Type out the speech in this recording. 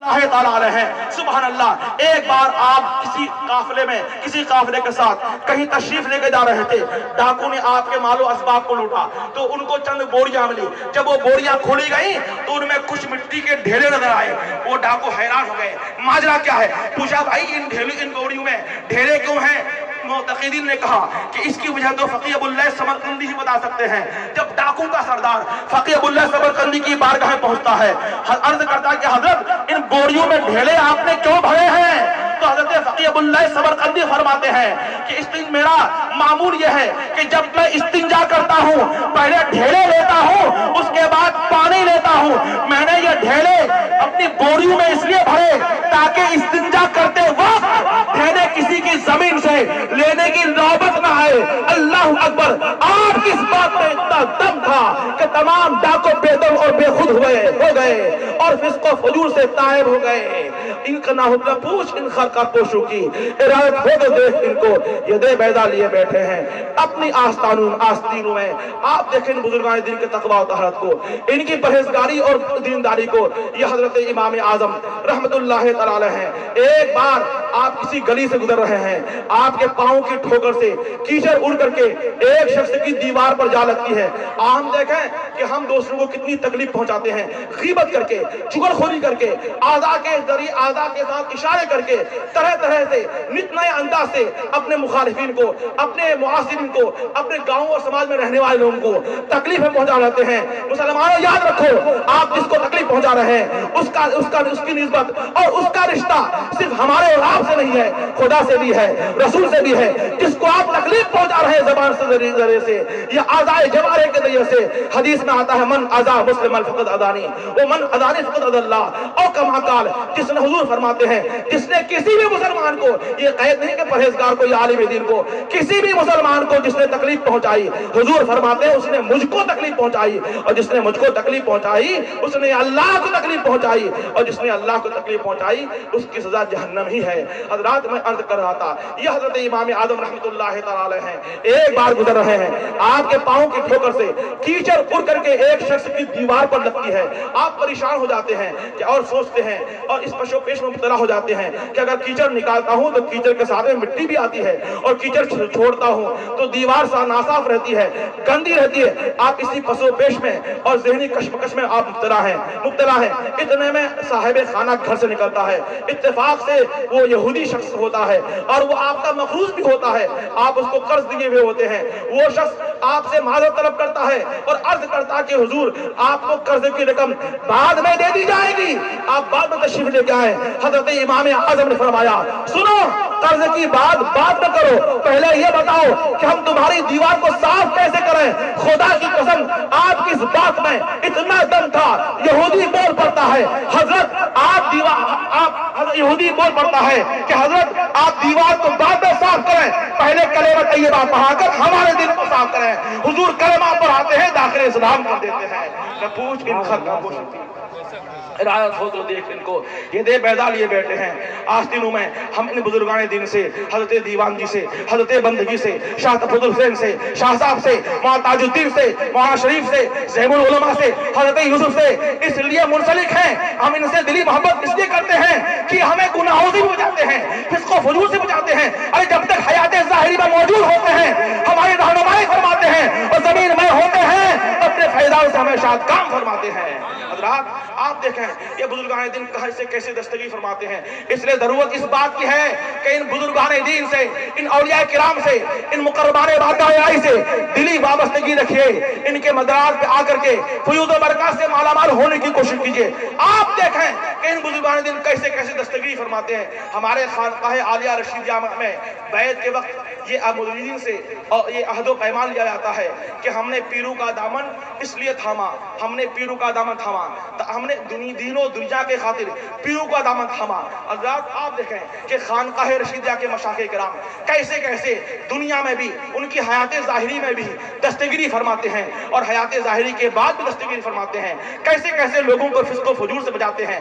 اللہ تعالیٰ ہے سبحان اللہ۔ ایک بار آپ کسی قافلے کے ساتھ کہیں تشریف لے کے جا رہے تھے، ڈاکو نے آپ کے مال و اسباب کو لوٹا تو ان کو چند بوریاں ملی۔ جب وہ بوریاں کھولی گئیں تو ان میں کچھ مٹی کے ڈھیرے نظر آئے۔ وہ ڈاکو حیران ہو گئے، ماجرا کیا ہے؟ پوچھا بھائی ان بوریوں میں ڈھیرے کیوں ہیں؟ معتقدین نے کہا کہ اس کی وجہ تو فقیہ ابو اللہ سمرقندی ہی بتا سکتے ہیں۔ جب ڈاکو کا سردار فقیہ ابو اللہ سمرقندی کی بارگاہ میں پہنچتا ہے، عرض کرتا ہے کہ حضرت ان بوریوں میں ڈھیلے آپ نے کیوں بھرے ہیں؟ تو حضرت فقیہ ابو اللہ سمرقندی فرماتے ہیں کہ میرا معمول یہ ہے کہ جب میں استنجا کرتا ہوں پہلے ڈھیلے لیتا ہوں، اس کے بعد پانی لیتا ہوں۔ میں نے یہ ڈھیلے اپنی بوریوں میں اس لیے بھرے تاکہ استنجا کرتے وقت ڈھیلے کسی کی زمین سے لینے کی نوبت نہ آئے۔ اللہ اکبر! آپ کس بات میں اتنا دم تھا کہ تمام ڈاکو بے دم اور بے خود ہو گئے اور فسق و فجور سے تائب ہو گئے۔ ان کا نہ ہوتا پوچھ ان خرقہ پوشوں کی ارادت ہو تو دیکھ ان کو یہ دے بیدا لیے بیٹھے ہیں اپنی آستینوں میں۔ آپ دیکھیں ان بزرگان دین کے تقوی و طہارت کو، ان کی پرہیزگاری اور دینداری کو۔ یہ حضرت امام اعظم رحمت اللہ تعالی ہیں۔ ایک بار آپ کسی گلی سے گزر رہے ہیں، آپ کے پاؤں کی ٹھوکر سے کیچڑ اڑ کر کے ایک شخص کی دیوار پر جا لگتی ہے۔ ہم دیکھیں کہ ہم دوسروں کو کتنی تکلیف پہنچاتے ہیں، غیبت کر کے، چغل خوری کر کے، اعضاء کے ذریعے اعضاء کے ساتھ اشارے کر کے، طرح طرح سے نت نئے انداز سے اپنے مخالفین کو، اپنے معاصرین کو، اپنے گاؤں اور سماج میں رہنے والے لوگوں کو تکلیفیں پہنچا رہتے ہیں۔ مسلمانوں یاد رکھو، آپ جس کو تکلیف پہنچا رہے ہیں اس کی نسبت اور اس کا رشتہ صرف ہمارے اور آپ سے نہیں ہے، خدا سے بھی ہے، رسول سے بھی ہے۔ جس کو آپ تکلیف پہنچا رہے ہیں زبان سے ذریعے سے یا اعضاء جوارح کے ذریعے سے، حدیث میں آتا ہے من اذا مسلم فقد اذانی ومن اذانی فقد اذى اللہ، اور کما قال، جس نے حضور فرماتے ہیں جس نے کسی بھی مسلمان کو، یہ قید نہیں کہ پرہیزگار کو یا عالم دین کو، کسی بھی مسلمان کو جس نے تکلیف پہنچائی، حضور فرماتے ہیں اس نے مجھ کو تکلیف پہنچائی، اور جس نے مجھ کو تکلیف پہنچائی اس نے اللہ کو تکلیف پہنچائی، اور جس نے اللہ کو تکلیف پہنچائی اس کی سزا جہنم ہی ہے۔ حضرات میں عرض کر رہا تھا، یہ حضرت امام اعظم رحمت اللہ تعالی ہیں۔ ایک بار گزر رہے ہیں، آپ کے پاؤں کی ٹھوکر سے کیچڑ اڑ کر کے ایک شخص کی دیوار پر لگتی ہے۔ آپ پریشان ہو جاتے ہیں اور سوچتے ہیں اور اس پشو پیش میں مبتلا ہو جاتے ہیں کہ اگر کیچڑ نکالتا ہوں تو کیچڑ کے ساتھ میں مٹی بھی آتی ہے، اور کیچڑ چھوڑتا ہوں تو دیوار ناصاف رہتی ہے، گندی رہتی ہے۔ آپ اسی پشو پیش میں اور ذہنی کشمکش میں آپ مبتلا ہیں۔ اتنے میں صاحب خانہ گھر سے نکلتا ہے، اتفاق سے وہ یہودی شخص ہوتا ہے اور وہ آپ کا مقروض بھی ہوتا ہے، آپ اس کو قرض دیے ہوئے ہوتے ہیں۔ وہ شخص آپ سے معذرت طلب کرتا ہے اور عرض کرتا کہ حضور آپ کو قرض کی رقم بعد میں دے دی جائے گی، آپ بعد میں تشریف لے کے آئے۔ حضرت امام اعظم نے فرمایا سنو، قرض کی بات نہ کرو، پہلے یہ بتاؤ کہ ہم تمہاری دیوار کو صاف کیسے کریں۔ خدا کی قسم آپ کی اس بات میں اتنا دم تھا، یہودی بول پڑتا ہے حضرت یہودی بول پڑتا ہے کہ حضرت آپ دیوار کو بعد میں صاف کریں، پہلے کلمہ طیبہ پڑھا کر ہمارے دل کو صاف کریں۔ حضور کلمہ پڑھاتے ہیں، داخل اسلام کر دیتے ہیں۔ میں پوچھ ان خرقہ پوشوں کی ارادت ہو تو دیکھ ان کو یہ دے بیدا لیے بیٹھے ہیں۔ آستینوں میں ہم ان بزرگان دین سے، حضرت دیوان جی سے، حضرت بندگی سے، شاہ تفضل حسین سے، شاہ صاحب سے، مولانا تاج الدین سے، مولانا شریف سے، زیم العلماء سے، حضرت یوسف سے اس لیے منسلک ہیں۔ ہم ان سے دلی محبت اس لیے کرتے ہیں کہ ہمیں گناہوں سے بچاتے ہیں، فسق و فجور سے بچاتے ہیں۔ ارے جب تک حیات ظاہری میں موجود ہوتے ہیں ہماری رہنمائی فرماتے ہیں، اور زمین میں ہوتے ہیں اپنے فیضان سے ہمیں شاد کام فرماتے ہیں۔ حضرات آپ دیکھیں یہ بزرگان دین کہاں سے کیسے دستگیر فرماتے ہیں۔ اس لیے ضرورت اس بات کی ہے کہ ان بزرگان دین سے، ان اولیاء کرام سے، ان مقربان بادشاہی سے دلی وابستگی رکھیے۔ ان کے مدارات پہ آ کر کے فیوض و برکات سے مالا مال ہونے کی کوشش کیجیے۔ آپ دیکھیں کہ ان بزرگان دین کیسے کیسے دستگیری فرماتے ہیں۔ ہمارے خانقاہ عالیہ رشیدیہ میں بیعت کے وقت یہ مریدین سے اور یہ عہد و پیمان لیا جاتا ہے کہ ہم نے پیروں کا دامن اس لیے تھاما، ہم نے پیروں کا دامن تھاما، ہم نے دین و دنیا کے خاطر پیروں کا دامن تھاما۔ حضرات آپ دیکھیں کہ خانقاہ رشیدیہ کے مشائخ کرام کیسے کیسے دنیا میں بھی ان کی حیات ظاہری میں بھی دستگیری فرماتے ہیں اور حیات ظاہری کے بعد بھی دستگیری فرماتے ہیں۔ کیسے کیسے لوگوں کو فسق و فجور سے بچاتے ہیں،